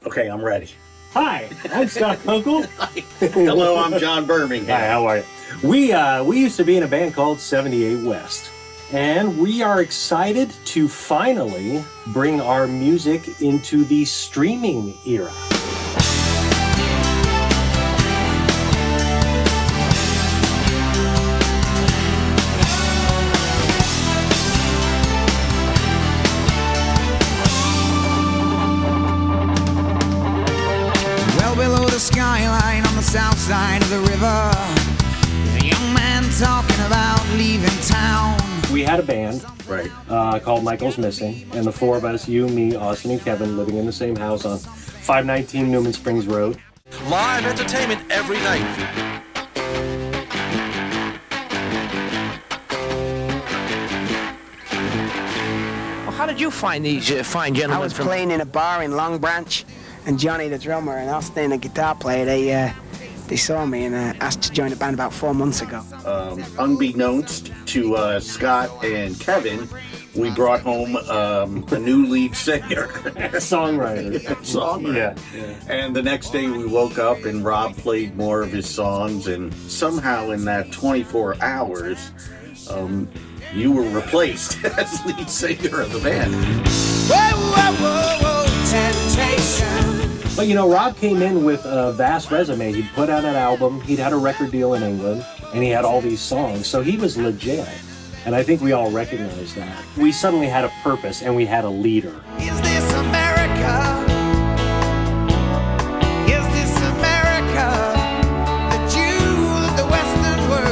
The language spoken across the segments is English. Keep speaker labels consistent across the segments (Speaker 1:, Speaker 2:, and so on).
Speaker 1: Okay, I'm ready.
Speaker 2: Hi, I'm Scott Kunkle.
Speaker 1: Hello, I'm John Birmingham.
Speaker 2: Hi, how are you? We used to be in a band called 78 West, and we are excited to finally bring our music into the streaming era.
Speaker 3: Below the skyline on the south side of the river, there's a young man talking about leaving town.
Speaker 2: We had a band
Speaker 1: Right.
Speaker 2: called Michael's Missing, and the four of us, you, me, Austin, and Kevin, living in the same house on 519 Newman Springs Road.
Speaker 4: Live entertainment every night. Well, how did you find these fine gentlemen?
Speaker 5: I was playing in a bar in Long Branch, and Johnny, the drummer, and Austin, the guitar player, they saw me and asked to join the band about 4 months ago.
Speaker 1: Unbeknownst to Scott and Kevin, we brought home a new lead singer.
Speaker 2: Songwriter.
Speaker 1: Songwriter.
Speaker 2: Yeah.
Speaker 1: And the next day we woke up and Rob played more of his songs, and somehow in that 24 hours, you were replaced as lead singer of the band.
Speaker 3: Whoa, whoa, whoa, whoa, temptation.
Speaker 2: But you know, Rob came in with a vast resume. He'd put out an album, he'd had a record deal in England, and he had all these songs. So he was legit. And I think we all recognized that. We suddenly had a purpose and we had a leader.
Speaker 3: Is this America? Is this America? The jewel of the Western world.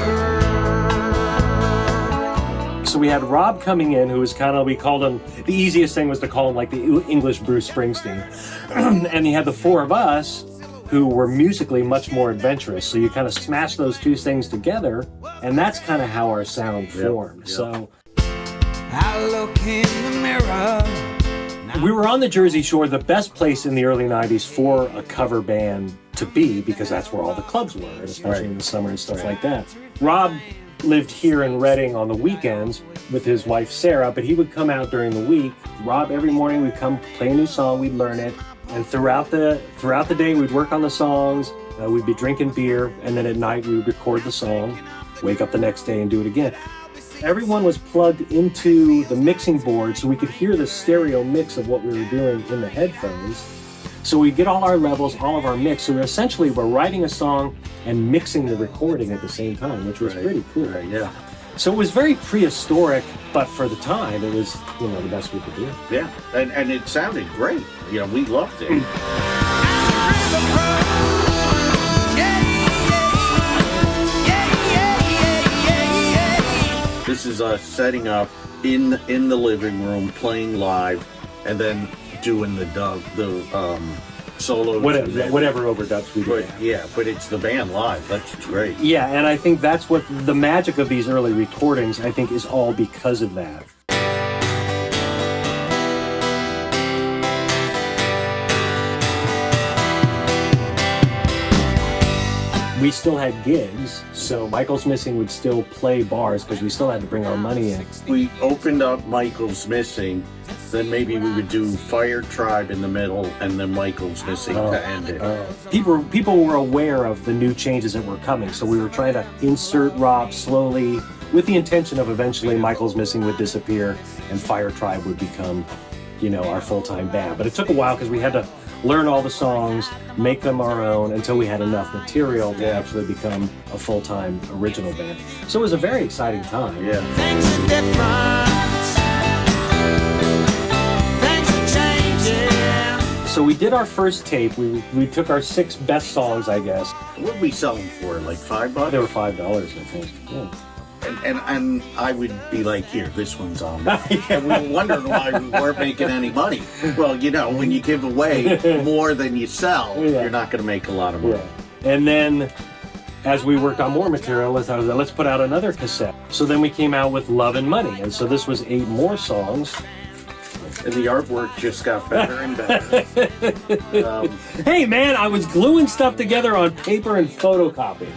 Speaker 2: So we had Rob coming in, who was kind of, we called him, the easiest thing was to call him like the English Bruce Springsteen. And he had the four of us who were musically much more adventurous. So you kind of smash those two things together, and that's kind of how our sound formed.
Speaker 1: Yep.
Speaker 2: So
Speaker 3: I look in the mirror.
Speaker 2: we were on the Jersey Shore, the best place in the early 90s for a cover band to be, because that's where all the clubs were, and especially in the summer and stuff like that. Rob lived here in Reading on the weekends with his wife Sarah, but he would come out during the week. Rob, every morning we'd come play a new song, we'd learn it, and throughout the day we'd work on the songs, we'd be drinking beer, and then at night we would record the song, wake up the next day and do it again. Everyone was plugged into the mixing board so we could hear the stereo mix of what we were doing in the headphones. So we'd get all our levels, all of our mix. So we're writing a song and mixing the recording at the same time, which was pretty cool.
Speaker 1: Right, yeah.
Speaker 2: So it was very prehistoric, but for the time, it was, the best we could do.
Speaker 1: Yeah, and it sounded great. We loved it. This is us setting up in the living room, playing live, and then doing the solos.
Speaker 2: Whatever overdubs we did.
Speaker 1: Yeah, but it's the band live. That's great.
Speaker 2: Yeah, and I think that's what the magic of these early recordings, I think, is all because of that. We still had gigs, so Michael's Missing would still play bars because we still had to bring our money in.
Speaker 1: We opened up Michael's Missing, then maybe we would do Fire Tribe in the middle, and then Michael's Missing to end it.
Speaker 2: People were aware of the new changes that were coming, so we were trying to insert Rob slowly with the intention of eventually Michael's Missing would disappear and Fire Tribe would become, our full-time band. But it took a while because we had to learn all the songs, make them our own until we had enough material to actually become a full-time original band. So it was a very exciting time.
Speaker 1: Yeah.
Speaker 3: Things are different. Things are changing.
Speaker 2: So we did our first tape. We took our 6 best songs, I guess.
Speaker 1: What did we sell them for? Like $5?
Speaker 2: They were $5, I think. Yeah.
Speaker 1: And I would be like, here, this one's on. And we were wondering why we weren't making any money. Well, when you give away more than you sell, you're not going to make a lot of money.
Speaker 2: Yeah. And then, as we worked on more material, let's put out another cassette. So then we came out with Love and Money. And so this was 8 more songs.
Speaker 1: And the artwork just got better and better.
Speaker 2: Hey, man, I was gluing stuff together on paper and photocopying.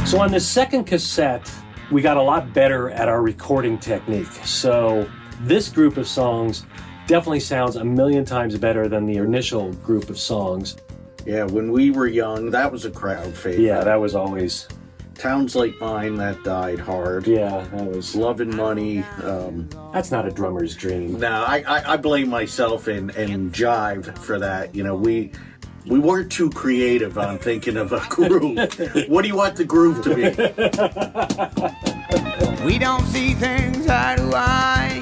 Speaker 2: So on the second cassette, we got a lot better at our recording technique. So this group of songs definitely sounds a million times better than the initial group of songs.
Speaker 1: Yeah, when we were young, that was a crowd favorite.
Speaker 2: Yeah, that was always...
Speaker 1: Towns Like Mine, that died hard.
Speaker 2: Yeah, that was...
Speaker 1: Love and Money.
Speaker 2: That's not a drummer's dream.
Speaker 1: No, I blame myself and Jive for that. You know, we weren't too creative on thinking of a groove. What do you want the groove to be?
Speaker 3: We don't see things eye to eye.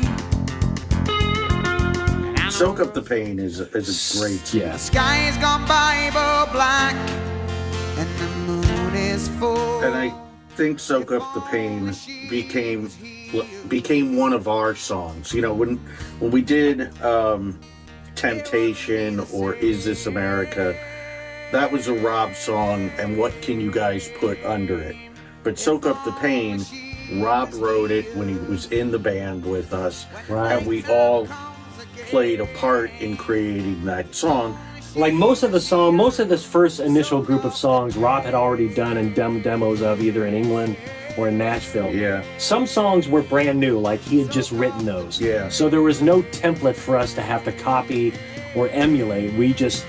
Speaker 1: Soak Up the Pain is a great song.
Speaker 2: Yeah.
Speaker 3: The sky has gone Bible black, and the moon is full.
Speaker 1: And I think Soak Up the Pain became one of our songs. You know, when we did Temptation or Is This America, that was a Rob song, and what can you guys put under it? But Soak Up the Pain, Rob wrote it when he was in the band with us,
Speaker 2: Right.
Speaker 1: and we all played a part in creating that song.
Speaker 2: Like most of this first initial group of songs, Rob had already done and done demos of either in England or in Nashville.
Speaker 1: Yeah.
Speaker 2: Some songs were brand new, like he had just written those.
Speaker 1: Yeah.
Speaker 2: So there was no template for us to have to copy or emulate. We just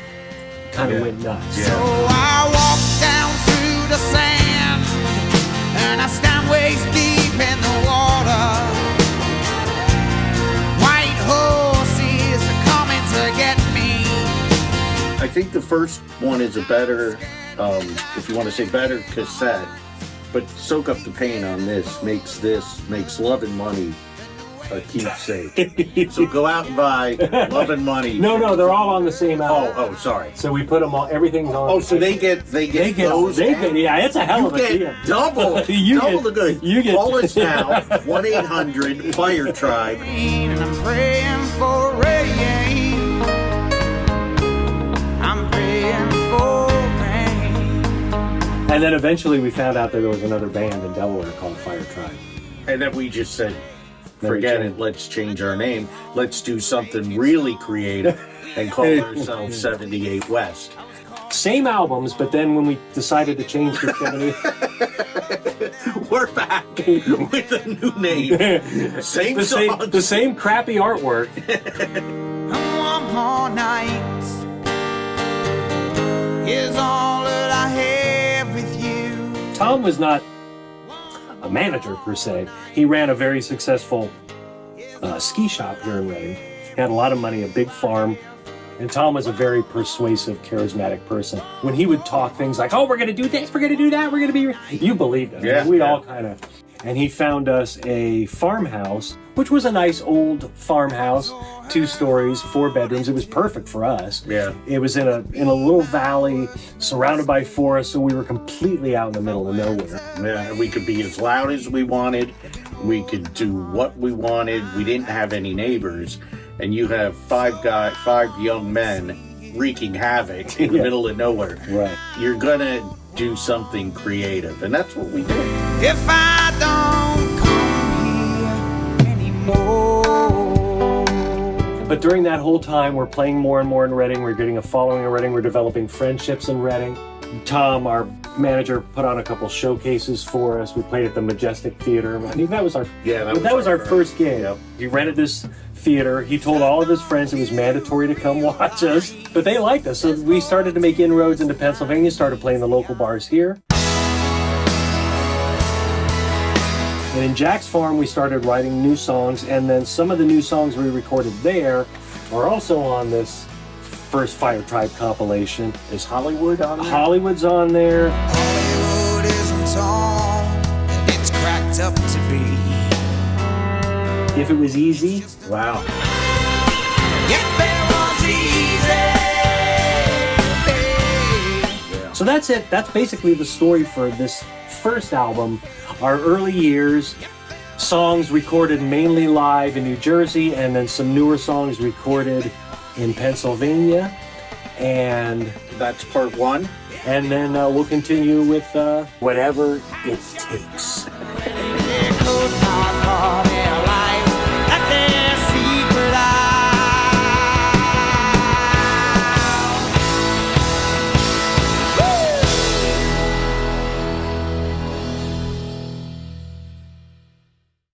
Speaker 2: kind of went nuts.
Speaker 1: Yeah.
Speaker 3: So I walk down through the sand, and I stand waist deep in the water. White horses are coming to get me.
Speaker 1: I think the first one is a better, if you want to say better, cassette. But Soak Up the Pain on this makes Love and Money a keepsake. So go out and buy Love and Money.
Speaker 2: No, they're all on the same album.
Speaker 1: Oh, sorry.
Speaker 2: So we put them all. Everything's on.
Speaker 1: Oh, so they get those.
Speaker 2: Yeah, it's a hell
Speaker 1: You
Speaker 2: of a
Speaker 1: get
Speaker 2: deal.
Speaker 1: double the good.
Speaker 2: You get.
Speaker 1: Call us now, 1-800-FIRE-TRIBE.
Speaker 3: And I'm praying for rain. I'm praying for rain.
Speaker 2: And then eventually we found out that there was another band in Delaware called Fire Tribe.
Speaker 1: And then we just said,
Speaker 2: Then we
Speaker 1: forget
Speaker 2: changed.
Speaker 1: it, let's change our name. Let's do something really creative and call ourselves 78 West.
Speaker 2: Same albums, but then when we decided to change the 70,
Speaker 1: We're back with a new name. Same songs.
Speaker 2: the same crappy artwork.
Speaker 3: And one more night is all that I have with you.
Speaker 2: Tom was not a manager per se. He ran a very successful ski shop here in Reading. He had a lot of money, a big farm, and Tom was a very persuasive, charismatic person. When he would talk things like, "Oh, we're going to do this, we're going to do that, we're going to be," you believed it.
Speaker 1: Yeah,
Speaker 2: we
Speaker 1: yeah.
Speaker 2: all kind of. And he found us a farmhouse, which was a nice old farmhouse, 2 stories, 4 bedrooms. It was perfect for us.
Speaker 1: Yeah.
Speaker 2: It was in a little valley, surrounded by forest, so we were completely out in the middle of nowhere.
Speaker 1: Yeah, we could be as loud as we wanted. We could do what we wanted. We didn't have any neighbors. And you have 5 young men wreaking havoc in the middle of nowhere.
Speaker 2: Right.
Speaker 1: You're gonna do something creative, and that's what we did.
Speaker 3: If I don't come here anymore.
Speaker 2: But during that whole time, we're playing more and more in Reading. We're getting a following in Reading. We're developing friendships in Reading. Tom, our manager, put on a couple showcases for us. We played at the Majestic Theater. I mean, that was our first gig.
Speaker 1: Yep.
Speaker 2: He rented this theater. He told all of his friends it was mandatory to come watch us, but they liked us. So we started to make inroads into Pennsylvania, started playing the local bars here. And in Jack's Farm, we started writing new songs, and then some of the new songs we recorded there are also on this first Fire Tribe compilation.
Speaker 1: Is Hollywood on there?
Speaker 2: Hollywood's on there.
Speaker 3: Hollywood isn't all it's cracked up to be.
Speaker 2: If It Was Easy.
Speaker 1: Wow.
Speaker 3: If it was easy.
Speaker 2: So that's it. That's basically the story for this first album. Our early years, songs recorded mainly live in New Jersey, and then some newer songs recorded in Pennsylvania. And
Speaker 1: That's part 1.
Speaker 2: then we'll continue with whatever it takes.